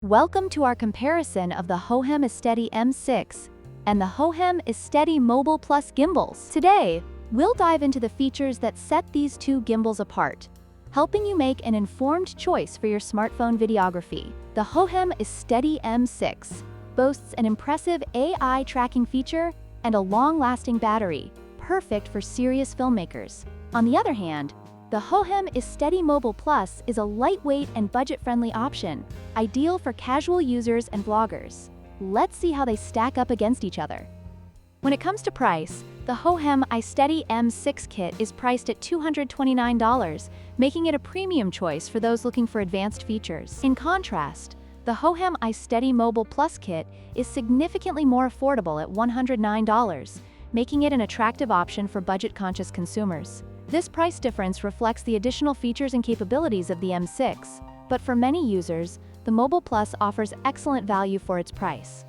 Welcome to our comparison of the Hohem iSteady M6 and the Hohem iSteady Mobile Plus gimbals. Today, we'll dive into the features that set these two gimbals apart, helping you make an informed choice for your smartphone videography. The Hohem iSteady M6 boasts an impressive AI tracking feature and a long-lasting battery, perfect for serious filmmakers. On the other hand, the Hohem iSteady Mobile Plus is a lightweight and budget-friendly option, ideal for casual users and vloggers. Let's see how they stack up against each other. When it comes to price, the Hohem iSteady M6 Kit is priced at $229, making it a premium choice for those looking for advanced features. In contrast, the Hohem iSteady Mobile Plus Kit is significantly more affordable at $109, making it an attractive option for budget-conscious consumers. This price difference reflects the additional features and capabilities of the M6, but for many users, the Mobile Plus offers excellent value for its price.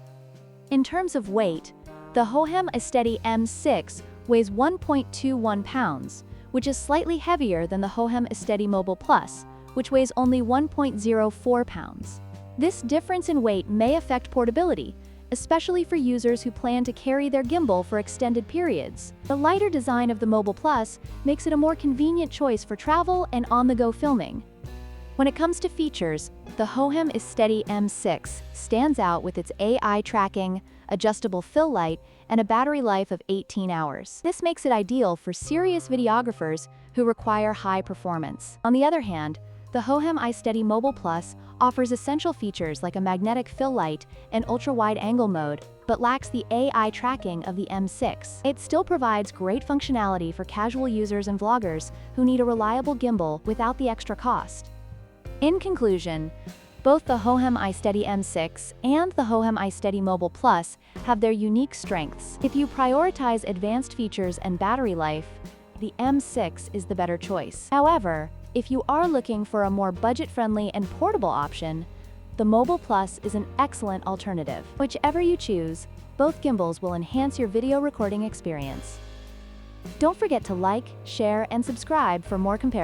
In terms of weight, the Hohem iSteady M6 weighs 1.21 pounds, which is slightly heavier than the Hohem iSteady Mobile Plus, which weighs only 1.04 pounds. This difference in weight may affect portability, especially for users who plan to carry their gimbal for extended periods. The lighter design of the Mobile Plus makes it a more convenient choice for travel and on-the-go filming. When it comes to features, the Hohem iSteady M6 stands out with its AI tracking, adjustable fill light, and a battery life of 18 hours. This makes it ideal for serious videographers who require high performance. On the other hand, the Hohem iSteady Mobile Plus offers essential features like a magnetic fill light and ultra-wide-angle mode, but lacks the AI tracking of the M6. It still provides great functionality for casual users and vloggers who need a reliable gimbal without the extra cost. In conclusion, both the Hohem iSteady M6 and the Hohem iSteady Mobile Plus have their unique strengths. If you prioritize advanced features and battery life, the M6 is the better choice. However, if you are looking for a more budget-friendly and portable option, the Mobile Plus is an excellent alternative. Whichever you choose, both gimbals will enhance your video recording experience. Don't forget to like, share, and subscribe for more comparisons.